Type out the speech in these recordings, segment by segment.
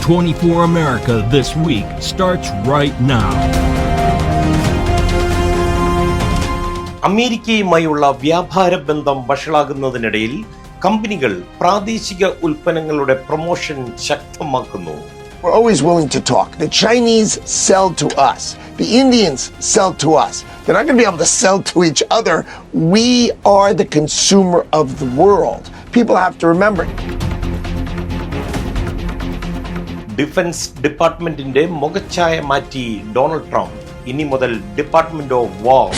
24 America This Week starts right now. അമേരിക്കയുമായുള്ള വ്യാപാര ബന്ധം വഷളാകുന്നതിനിടയിൽ കമ്പനികൾ പ്രാദേശിക ഉൽപ്പന്നങ്ങളുടെ promotion ശക്തമാക്കുന്നു. We're always willing to talk. The Chinese sell to us. The Indians sell to us. They're not going to be able to sell to each other. We are the consumer of the world. People have to remember. Defence ഡിപ്പാർട്ട്മെന്റിന്റെ മുഖച്ഛായ മാറ്റി Donald Trump. ഇനി മുതൽ department of war.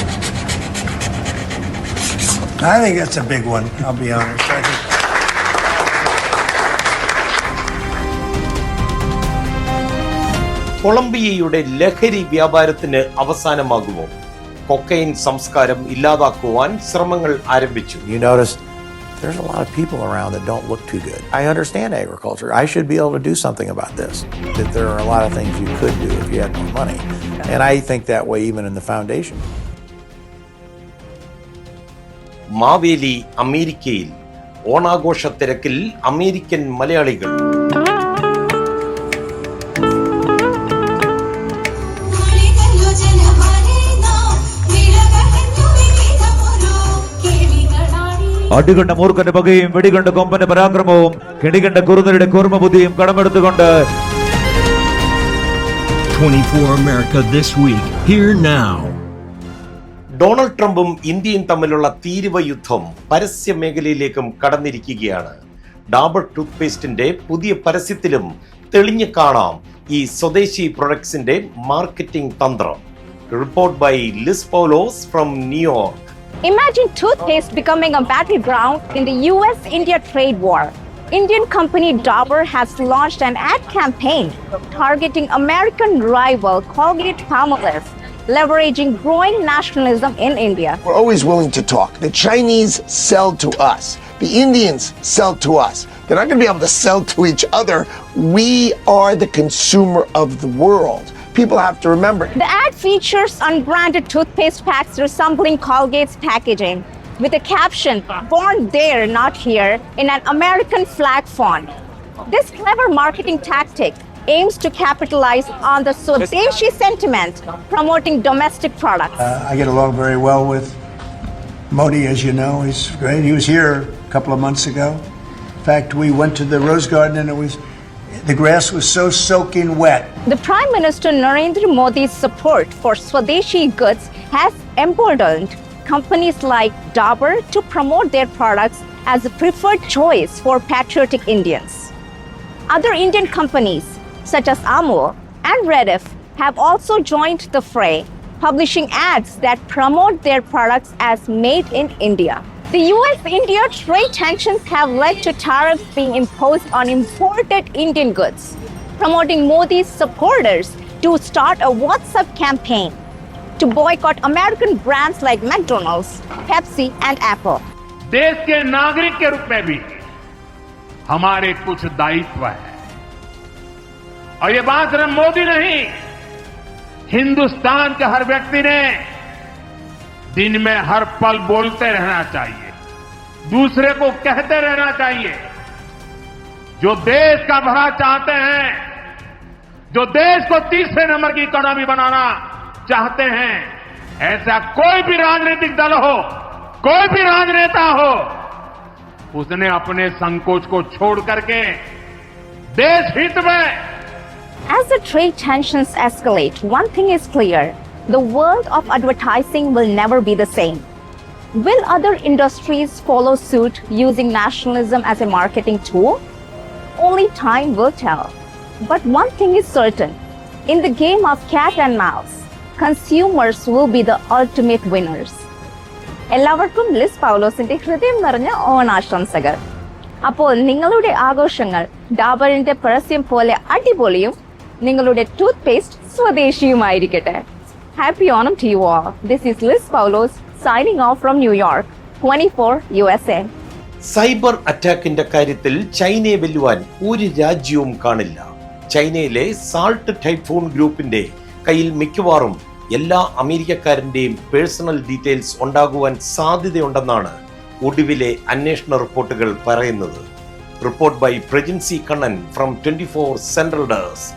I think that's a big one, I'll be honest. കൊളംബിയയുടെ ലഹരി വ്യാപാരത്തിന് അവസാനമാകുമോ? Cocaine സംസ്കാരം ഇല്ലാതാക്കുവാൻ ശ്രമങ്ങൾ ആരംഭിച്ചു. You notice there's a lot of people around that don't look too good. I understand agriculture. I should be able to do something about this. That there are a lot of things you could do if you had more money. And I think that way even in the foundation. Maveli അമേരിക്കയിൽ ഓണാഘോഷ തിരക്കിൽ American മലയാളികൾ. അടികണ്ട മൂർഖന്റെ പകയും വെടികണ്ട കൊമ്പന്റെ പരാക്രമവും കെണികണ്ട കുറുനരുടെ കൂർമ്മബുദ്ധിയും കടമെടുത്തുകൊണ്ട് 24 America This Week, here now. Donald ട്രംപും ഇന്ത്യയും തമ്മിലുള്ള തീരുവ യുദ്ധം പരസ്യ മേഖലയിലേക്കും കടന്നിരിക്കുകയാണ്. ഡാബർ ടൂത്ത് പേസ്റ്റിന്റെ പുതിയ പരസ്യത്തിലും തെളിഞ്ഞു കാണാം ഈ സ്വദേശി പ്രൊഡക്ട്സിന്റെ മാർക്കറ്റിംഗ് തന്ത്രം. Report by Liz Paulose from New York. Imagine toothpaste becoming a battleground in the US-India trade war. Indian company Dabur has launched an ad campaign targeting American rival Colgate-Palmolive, leveraging growing nationalism in India. We're always willing to talk. The Chinese sell to us. The Indians sell to us. They're not going to be able to sell to each other. We are the consumer of the world. People have to remember. The ad features unbranded toothpaste packs resembling Colgate's packaging, with a caption, "Born there, not here," in an American flag font. This clever marketing tactic aims to capitalize on the Swadeshi sentiment, promoting domestic products. I get along very well with Modi, as you know. He's great. He was here a couple of months ago. In fact, we went to the Rose Garden and the grass was so soaking wet. The Prime Minister Narendra Modi's support for Swadeshi goods has emboldened companies like Dabur to promote their products as a preferred choice for patriotic Indians. Other Indian companies, such as Amul and Rediff, have also joined the fray, publishing ads that promote their products as made in India. The US-India trade tensions have led to tariffs being imposed on imported Indian goods, promoting Modi's supporters to start a WhatsApp campaign to boycott American brands like McDonald's, Pepsi, and Apple. देश के नागरिक के रूप में भी हमारे कुछ दायित्व है और ये बात सिर्फ मोदी नहीं, हिंदुस्तान के हर व्यक्ति ने दिन में हर पल बोलते रहना चाहिए, दूसरे को कहते रहना चाहिए. जो देश का भला चाहते हैं, जो देश को तीसरे नंबर की इकोनॉमी बनाना चाहते हैं, ऐसा कोई भी राजनीतिक दल हो, कोई भी राजनेता हो, उसने अपने संकोच को छोड़ करके देश हित में. As the trade tensions escalate, one thing is clear: the world of advertising will never be the same. Will other industries follow suit using nationalism as a marketing tool? Only time will tell. But one thing is certain: in the game of cat and mouse, consumers will be the ultimate winners. എല്ലാവർക്കും Liz പൗലോസിന്റെ ഹൃദയം നിറഞ്ഞ ഓണാശംസകൾ. അപ്പോൾ നിങ്ങളുടെ ആഘോഷങ്ങൾ ഡാബറിന്റെ പരസ്യം പോലെ അടിപൊളിയും നിങ്ങളുടെ ടൂത്ത് പേസ്റ്റ് സ്വദേശിയുമായിരിക്കട്ടെ. Happy Onam to you all. This is Liz Paulos signing off from New York, 24 USA. Cyber അറ്റാക്കിന്റെ കാര്യത്തിൽ ചൈനയെ വെല്ലുവാൻ ഒരു രാജ്യവും കാണില്ല. ചൈനയിലെ സാൾട്ട് ടൈഫൂൺ ഗ്രൂപ്പിന്റെ കയ്യിൽ മിക്കവാറും എല്ലാ അമേരിക്കക്കാരന്റെയും പേഴ്സണൽ ഡീറ്റെയിൽസ് ഉണ്ടാകുവാൻ സാധ്യതയുണ്ടെന്നാണ് ഒടുവിലെ അന്വേഷണ റിപ്പോർട്ടുകൾ പറയുന്നത്. Report by Pregnancy Kannan from 24 Central Desk.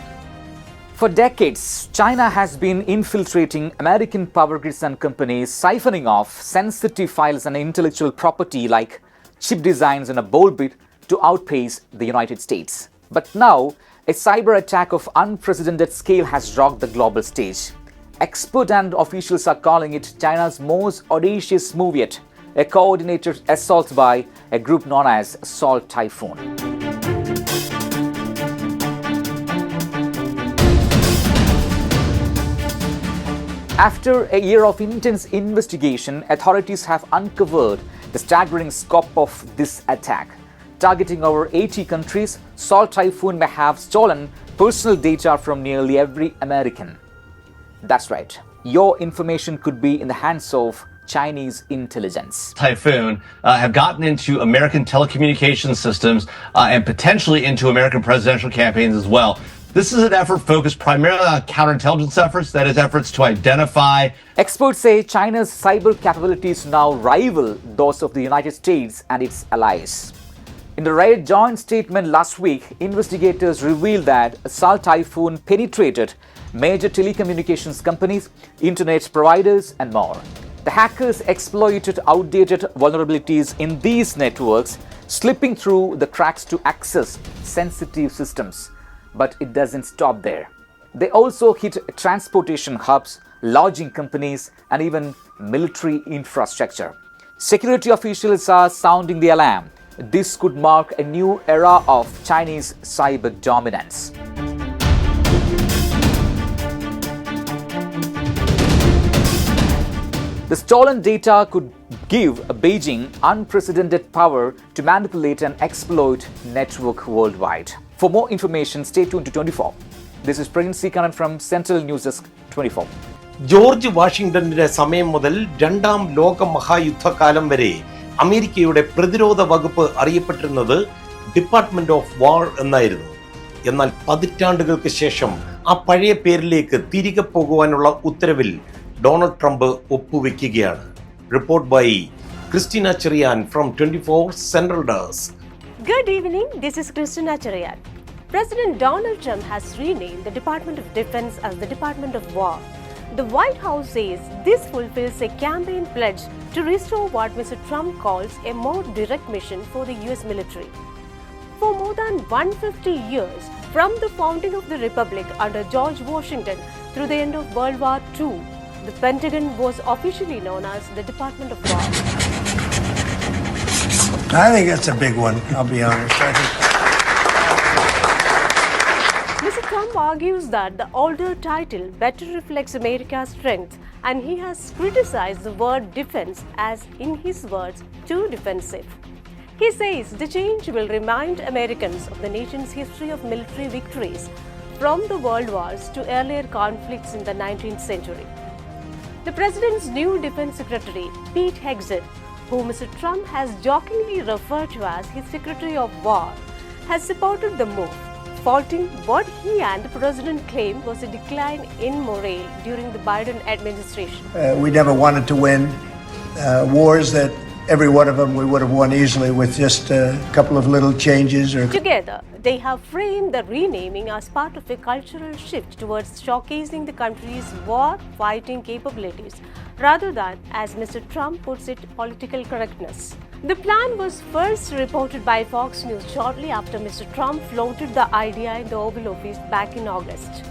For decades, China has been infiltrating American power grids and companies, siphoning off sensitive files and intellectual property like chip designs in a bold bid to outpace the United States. But now, a cyber attack of unprecedented scale has rocked the global stage. Experts and officials are calling it China's most audacious move yet, a coordinated assault by a group known as Salt Typhoon. After a year of intense investigation, authorities have uncovered the staggering scope of this attack. Targeting over 80 countries, Salt Typhoon may have stolen personal data from nearly every American. That's right, your information could be in the hands of Chinese intelligence. Typhoon have gotten into American telecommunications systems and potentially into American presidential campaigns as well. This is an effort focused primarily on counterintelligence efforts, that is, efforts to identify. Experts say China's cyber capabilities now rival those of the United States and its allies. In the rare joint statement last week, investigators revealed that Salt Typhoon penetrated major telecommunications companies, internet providers, and more. The hackers exploited outdated vulnerabilities in these networks, slipping through the cracks to access sensitive systems. But it doesn't stop there. They also hit transportation hubs, lodging companies, and even military infrastructure. Security officials are sounding the alarm. This could mark a new era of Chinese cyber dominance. The stolen data could give Beijing unprecedented power to manipulate and exploit network worldwide. For more information, stay tuned to 24. This is Pregnancy Kannan from Central News Desk 24. George വാഷിംഗ്ടണിന്റെ സമയം മുതൽ രണ്ടാം ലോക മഹായുദ്ധകാലം വരെ അമേരിക്കയുടെ പ്രതിരോധ വകുപ്പ് അറിയപ്പെട്ടിരുന്നത് department of വാർ എന്നായിരുന്നു. എന്നാൽ പതിറ്റാണ്ടുകൾക്ക് ശേഷം ആ പഴയ പേരിലേക്ക് തിരികെ പോകുവാനുള്ള ഉത്തരവിൽ ഡൊണാൾഡ് ട്രംപ് ഒപ്പുവെക്കുകയാണ്. Report by Christina Cheriyan from 24 Central Desk. Good evening, this is Christina Cherian. President Donald Trump has renamed the Department of Defense as the Department of War. The White House says this fulfills a campaign pledge to restore what Mr. Trump calls a more direct mission for the US military. For more than 150 years, from the founding of the Republic under George Washington through the end of World War II, the Pentagon was officially known as the Department of War. I think that's a big one, I'll be honest. Mr. Trump argues that the older title better reflects America's strength, and he has criticized the word defense as, in his words, too defensive. He says the change will remind Americans of the nation's history of military victories from the world wars to earlier conflicts in the 19th century. The president's new defense secretary, Pete Hegseth, whom Mr. Trump has jokingly referred to as his Secretary of War, has supported the move, faulting what he and the president claimed was a decline in morale during the Biden administration. We never wanted to win wars that every one of them we would have won easily with just a couple of little changes. Together, they have framed the renaming as part of a cultural shift towards showcasing the country's war-fighting capabilities rather than, as Mr. Trump puts it, political correctness. The plan was first reported by Fox News shortly after Mr. Trump flaunted the idea in the Oval Office back in August.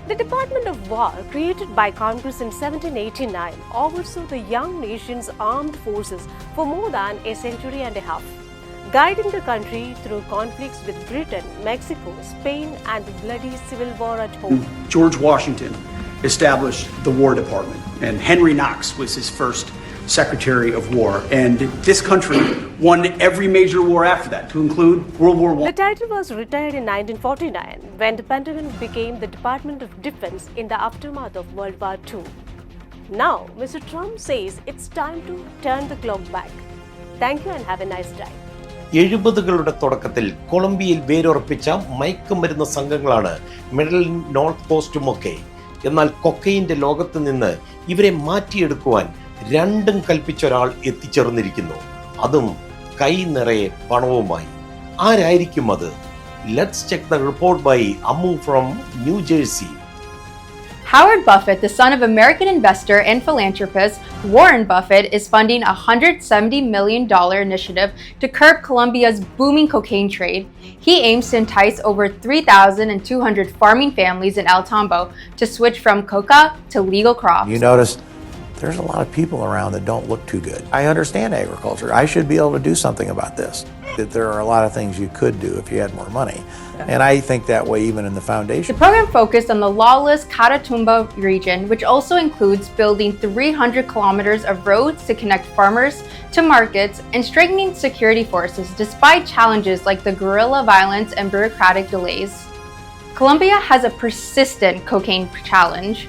The Department of War, created by Congress in 1789, oversaw the young nation's armed forces for more than a century and a half, guiding the country through conflicts with Britain, Mexico, Spain, and the bloody Civil War at home. George Washington established the War Department, and Henry Knox was his first Secretary of War, and this country won every major war after that, to include World War I. The title was retired in 1949 when the Pentagon became the Department of Defense in the aftermath of World War II. Now, Mr. Trump says it's time to turn the clock back. Thank you and have a nice day. 70കളുടെ തുടക്കത്തിൽ കൊളംബിയയിൽ വേരുറപ്പിച്ച മയക്കുമരുന്ന് സംഘങ്ങളാണ് middle north കോസ്റ്റുമൊക്കെ. എന്നാൽ കൊക്കൈന്റെ ലോകത്ത് നിന്ന് ഇവരെ മാറ്റിയെടുക്കുവാൻ രണ്ടും കൽപ്പിച്ച ഒരാൾ എത്തിച്ചേർന്നിരിക്കുന്നു, അതും കൈ നിറയെ പണവുമായി. ആരായിരിക്കും അത്? Let's check the report by Ammu from New Jersey. Howard Buffett, the son of American investor and philanthropist Warren Buffett, is funding a $170 million initiative to curb Colombia's booming cocaine trade. He aims to entice over 3,200 farming families in El Tambo to switch from coca to legal crops. You notice there's a lot of people around that don't look too good. I understand agriculture. I should be able to do something about this. That there are a lot of things you could do if you had more money. And I think that way even in the foundation. The program focused on the lawless Catatumbo region, which also includes building 300 kilometers of roads to connect farmers to markets and strengthening security forces despite challenges like the guerrilla violence and bureaucratic delays. Colombia has a persistent cocaine challenge.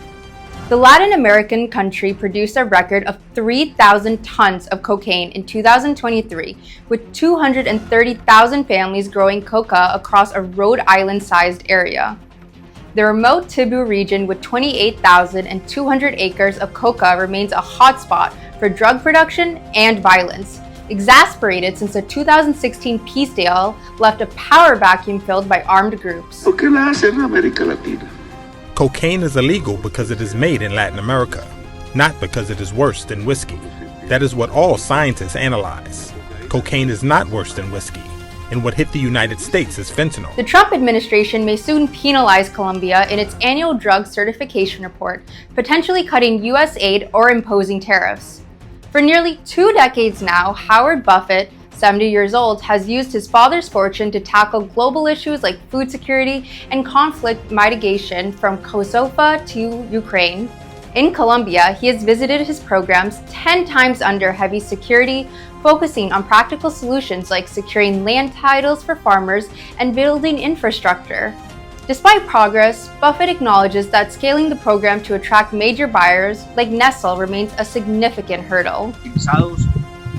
The Latin American country produced a record of 3,000 tons of cocaine in 2023, with 230,000 families growing coca across a Rhode Island-sized area. The remote Tibu region with 28,200 acres of coca remains a hotspot for drug production and violence, exasperated since the 2016 peace deal left a power vacuum filled by armed groups. Cocaine is illegal because it is made in Latin America, not because it is worse than whiskey. That is what all scientists analyze. Cocaine is not worse than whiskey, and what hit the United States is fentanyl. The Trump administration may soon penalize Colombia in its annual drug certification report, potentially cutting U.S. aid or imposing tariffs. For nearly 2 decades now, Howard Buffett, 70 years old, has used his father's fortune to tackle global issues like food security and conflict mitigation from Kosovo to Ukraine. In Colombia, he has visited his programs 10 times under heavy security, focusing on practical solutions like securing land titles for farmers and building infrastructure. Despite progress, Buffett acknowledges that scaling the program to attract major buyers like Nestle remains a significant hurdle.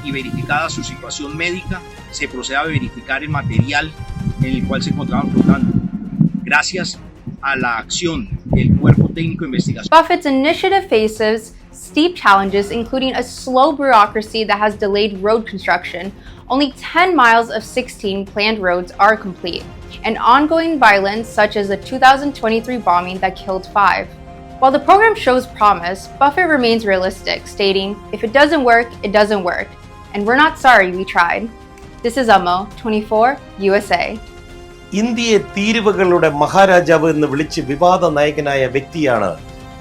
Y verificada su situación médica, se procede a verificar el material en el cual se encontraban flotando. Gracias a la acción del Cuerpo Técnico de Investigación. Buffett's initiative faces steep challenges, including a slow bureaucracy that has delayed road construction. Only 10 miles of 16 planned roads are complete, and ongoing violence such as the 2023 bombing that killed 5. While the program shows promise, Buffett remains realistic, stating, "If it doesn't work, it doesn't work. And we're not sorry we tried." This is Ammo, 24, USA. ഇന്ത്യയെ തീരുവകളുടെ മഹാരാജാവ് എന്ന് വിളിച്ച് വിവാദ നായകനായ വ്യക്തിയാണ്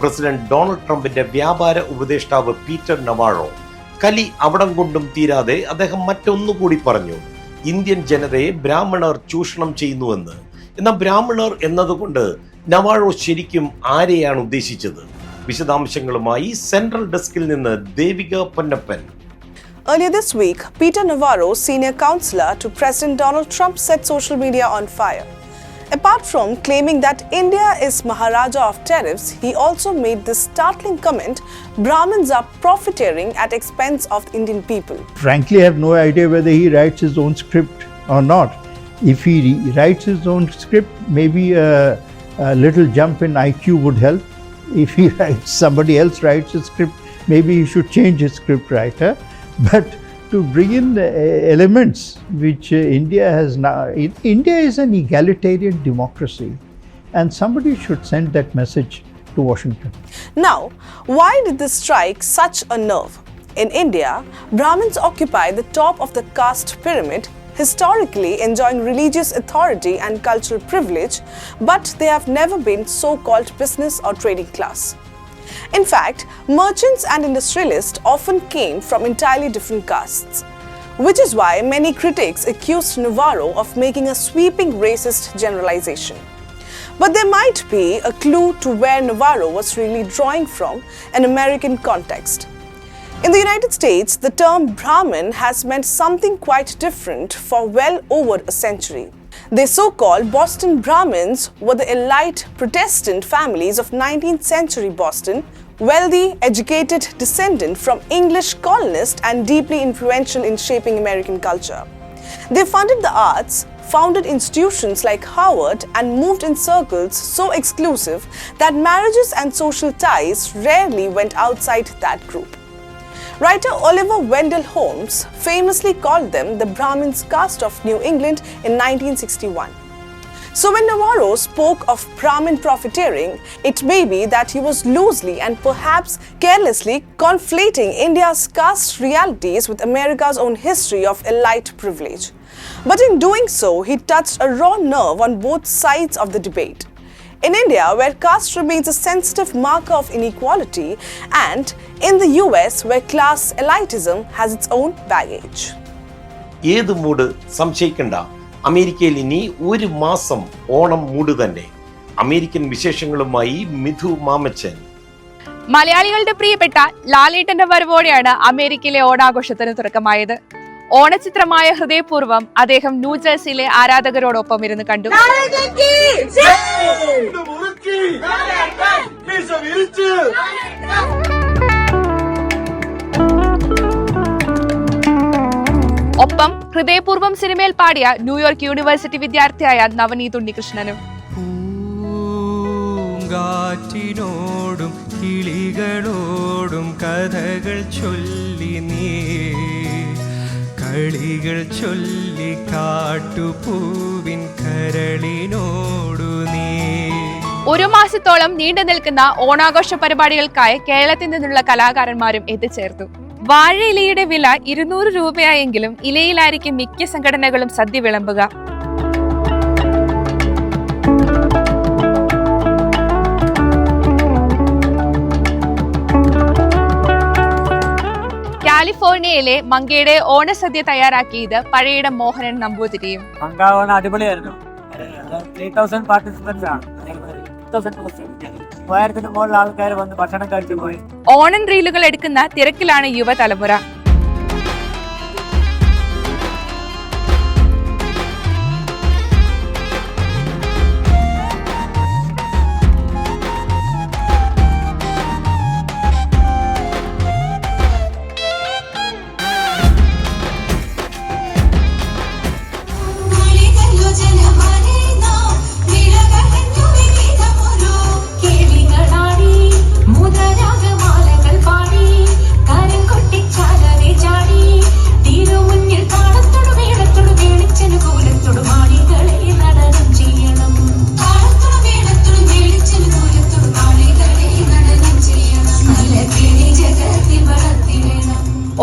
president Donald ട്രംപിന്റെ വ്യാപാര ഉപദേഷ്ടാവ് പീറ്റർ നവാറോ. കലി അവിടം കൊണ്ടും തീരാതെ അദ്ദേഹം മറ്റൊന്നുകൂടി പറഞ്ഞു: ഇന്ത്യൻ ജനതയെ ബ്രാഹ്മണർ ചൂഷണം ചെയ്യുന്നുവെന്ന്. എന്നാൽ ബ്രാഹ്മണർ എന്നതുകൊണ്ട് നവാറോ ശരിക്കും ആരെയാണ് ഉദ്ദേശിച്ചത്? വിശദാംശങ്ങളുമായി സെൻട്രൽ ഡെസ്കിൽ നിന്ന് Devika Ponnappan. Earlier this week, Peter Navarro, senior counselor to President Donald Trump, set social media on fire. Apart from claiming that India is Maharaja of tariffs, he also made this startling comment: Brahmins are profiteering at expense of the Indian people. Frankly, I have no idea whether he writes his own script or not. If he writes his own script, maybe a little jump in IQ would help. If he writes, somebody else writes his script, maybe he should change his script writer. But to bring in elements which India has now, India is an egalitarian democracy, and somebody should send that message to Washington. Now, why did this strike such a nerve? In India, Brahmins occupy the top of the caste pyramid, historically enjoying religious authority and cultural privilege, but they have never been so-called business or trading class. In fact, merchants and industrialists often came from entirely different castes, which is why many critics accused Navarro of making a sweeping racist generalization. But there might be a clue to where Navarro was really drawing from an American context. In the United States, the term Brahmin has meant something quite different for well over a century. The so-called Boston Brahmins were the elite Protestant families of 19th century Boston, wealthy, educated descendant from English colonists and deeply influential in shaping American culture. They funded the arts, founded institutions like Harvard, and moved in circles so exclusive that marriages and social ties rarely went outside that group. Writer Oliver Wendell Holmes famously called them the Brahmins' caste of New England in 1961. So when Navarro spoke of Brahmin profiteering, it may be that he was loosely and perhaps carelessly conflating India's caste realities with America's own history of elite privilege. But in doing so, he touched a raw nerve on both sides of the debate. In India, where caste remains a sensitive marker of inequality, and in the US, where class elitism has its own baggage. ഏത് mood സംശയിക്കണ്ട, അമേരിക്കയിൽ ഇനി ഒരു മാസം Onam mood തന്നെ. American വിശേഷങ്ങളുമായി മിഥു മാമച്ചൻ. മലയാളികളുടെ പ്രിയപ്പെട്ട ലാലേട്ടന്റെ വരവോടെയാണ് അമേരിക്കയിലെ ഓണാഘോഷത്തിന് തുടക്കമായത്. ഓണചിത്രമായ ഹൃദയപൂർവ്വം അദ്ദേഹം ന്യൂജേഴ്സിയിലെ ആരാധകരോടൊപ്പം ഇരുന്ന് കണ്ടു. ഒപ്പം ഹൃദയപൂർവ്വം സിനിമയിൽ പാടിയ ന്യൂയോർക്ക് യൂണിവേഴ്സിറ്റി വിദ്യാർത്ഥിയായ നവനീത് ഉണ്ണികൃഷ്ണനും. പൂങ്കാറ്റിനോടും കിളികളോടും കഥകൾ ചൊല്ലി നീ, കളികൾ ചൊല്ലി കാട്ടുപൂവിൻ കരളിനോടു നീ. ഒരു മാസത്തോളം നീണ്ടു നിൽക്കുന്ന ഓണാഘോഷ പരിപാടികൾക്കായി കേരളത്തിൽ നിന്നുള്ള കലാകാരന്മാരും എത്തിച്ചേർന്നു. വാഴയിലയുടെ വില 200 രൂപയായെങ്കിലും ഇലയിലായിരിക്കും മിക്ക സംഘടനകളും സദ്യ വിളമ്പുക. കാലിഫോർണിയയിലെ മങ്കയുടെ ഓണസദ്യ തയ്യാറാക്കിയത് പഴയിടം മോഹനൻ നമ്പൂതിരിയും. അടിപൊളിയായിരുന്നു. 3000 പാർട്ടിസിപ്പൻസ് ആണ്. 1000 മുകളിൽ ആൾക്കാർ വന്ന് ഭക്ഷണം കഴിച്ചു പോയി. ഓണം റീലുകൾ എടുക്കുന്ന തിരക്കിലാണ് യുവതലമുറ.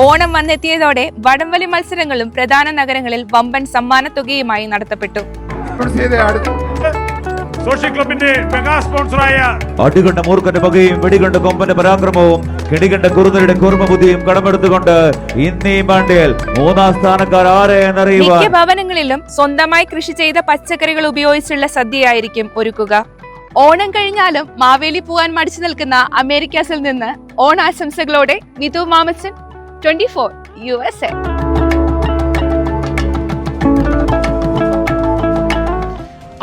ഓണം വന്നെത്തിയതോടെ വടംവലി മത്സരങ്ങളും പ്രധാന നഗരങ്ങളിൽ വമ്പൻ സമ്മാനത്തുകയുമായി നടത്തപ്പെട്ടു. അടികണ്ട മൂർഖന്റെ പകയും വെടികണ്ട കൊമ്പന്റെ പരാക്രമവും കിണികണ്ട കുറുനരുടെ കുർമ്മബുദ്ധിയും കടമെടുത്തുകൊണ്ട് ഇന്നീ മണ്ടിയിൽ 3ാം സ്ഥാനക്കാർ ആരെ എന്നറിയുവാൻ മിക്ക ഭവനങ്ങളിലും സ്വന്തമായി കൃഷി ചെയ്ത പച്ചക്കറികൾ ഉപയോഗിച്ചുള്ള സദ്യയായിരിക്കും ഒരുക്കുക. ഓണം കഴിഞ്ഞാലും മാവേലി പോകാൻ മടിച്ചു നിൽക്കുന്ന അമേരിക്കസിൽ നിന്ന് ഓണാശംസകളോടെ മിഥു മാമച്ചൻ, 24 USA.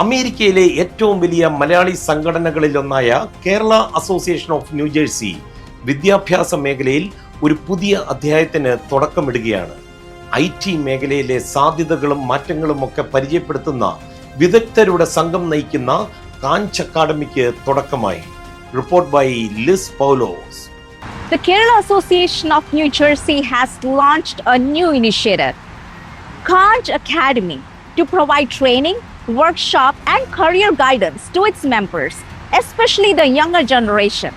അമേരിക്കയിലെ ഏറ്റവും വലിയ മലയാളി സംഘടനകളിലൊന്നായ കേരള അസോസിയേഷൻ ഓഫ് ന്യൂജേഴ്സി വിദ്യാഭ്യാസ മേഖലയിൽ ഒരു പുതിയ അധ്യായത്തിന് തുടക്കമിടുകയാണ്. IT മേഖലയിലെ സാധ്യതകളും മാറ്റങ്ങളും ഒക്കെ പരിചയപ്പെടുത്തുന്ന വിദഗ്ധരുടെ സംഘം നയിക്കുന്ന കാഞ്ച് അക്കാഡമിക്ക് തുടക്കമായി. Report by Liz Paulose. The Kerala Association of New Jersey has launched a new initiative, Kanj Academy, to provide training, workshop and career guidance to its members, especially the younger generation.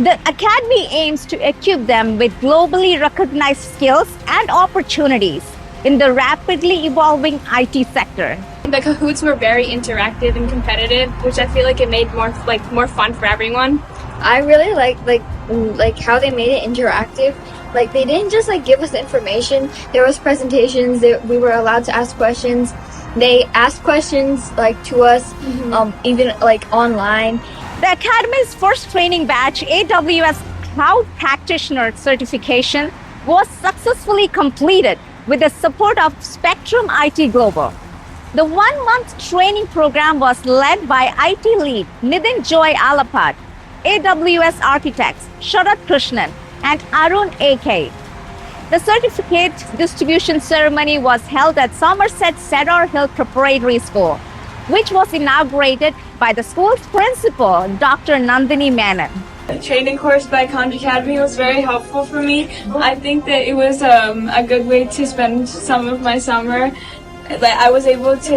The academy aims to equip them with globally recognized skills and opportunities in the rapidly evolving IT sector. The Kahoots were very interactive and competitive, which I feel like it made more fun for everyone. I really like how they made it interactive. Like they didn't just give us information. There was presentations that we were allowed to ask questions. They asked questions to us, even online. The Academy's first training batch, AWS Cloud Practitioner Certification, was successfully completed with the support of Spectrum IT Global. The 1-month training program was led by IT lead Nitin Joy Alapat, AWS architects Sharat Krishnan and Arun AK. The certificate distribution ceremony was held at Somerset Cedar Hill Preparatory School, which was inaugurated by the school's principal, Dr. Nandini Menon. The training course by Khanj Academy was very helpful for me. I think that it was a good way to spend some of my summer. Like I was able to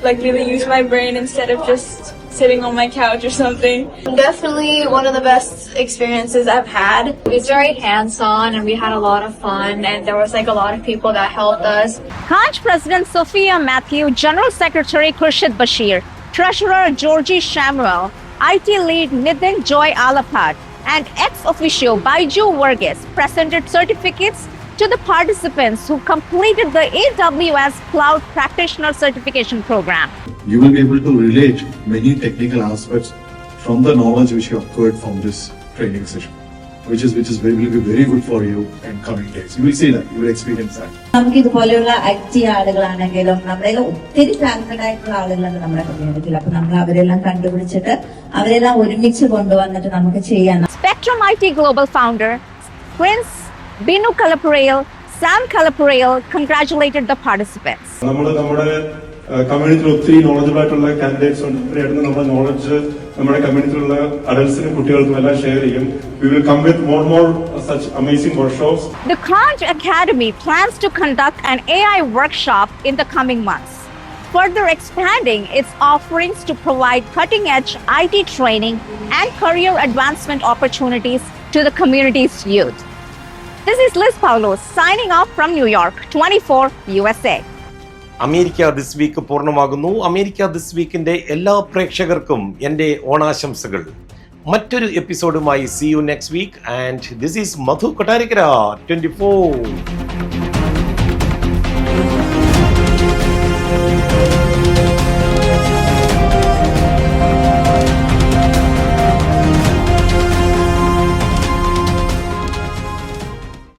really use my brain instead of just sitting on my couch or something. Definitely one of the best experiences I've had. It's very hands-on and we had a lot of fun and there was a lot of people that helped us. Khanj President Sophia Matthew, General Secretary Khurshid Bashir, Treasurer Georgie Samuel, IT lead Nitin Joy Alapat, and ex-officio Baiju Varghese presented certificates to the participants who completed the AWS Cloud Practitioner Certification Program. You will be able to relate many technical aspects from the knowledge which you acquired from this training session, which will be very good for you in coming days. You will see that, you will experience that. നമുക്ക് ഇതുപോലെയുള്ള IT ആളുകളാണെങ്കിലും നമ്മുടെ ഒത്തിരി talented ആയിട്ടുള്ള ആളുകളുണ്ട് നമ്മുടെ കമ്മ്യൂണിറ്റിയിൽ. അപ്പൊ നമ്മൾ അവരെല്ലാം കണ്ടുപിടിച്ചിട്ട് അവരെല്ലാം ഒരുമിച്ച് കൊണ്ടുവന്നിട്ട് നമുക്ക് ചെയ്യാൻ. Spectrum IT Global founder Prince Binu Kalapurayal, Sam Kalapurayal congratulated the participants. നമ്മുടെ കമ്മ്യൂണിറ്റിയിൽ ഒത്തിരി നോളജബിൾ ആയിട്ടുള്ള കാൻഡിഡേറ്റ്സ് ഉണ്ട്. ഇവരായിട്ട് നമ്മുടെ നോളജ് നമ്മുടെ കമ്മ്യൂണിറ്റിയിലുള്ള അഡൽട്സിനും കുട്ടികൾക്കും എല്ലാം ഷെയർ ചെയ്യും. We will come with more such amazing workshops. The Khanj Academy plans to conduct an AI workshop in the coming months, further expanding its offerings to provide cutting-edge IT training and career advancement opportunities to the community's youth. This is Liz Paulos signing off from New York, 24 USA. America this week പൂർണ്ണമാകുന്നു. America this വീക്കിന്റെ എല്ലാ പ്രേക്ഷകർക്കും എൻ്റെ ഓണാശംസകൾ. മറ്റൊരു എപ്പിസോഡുമായി see you next week and this is Madhu Kotarikara 24.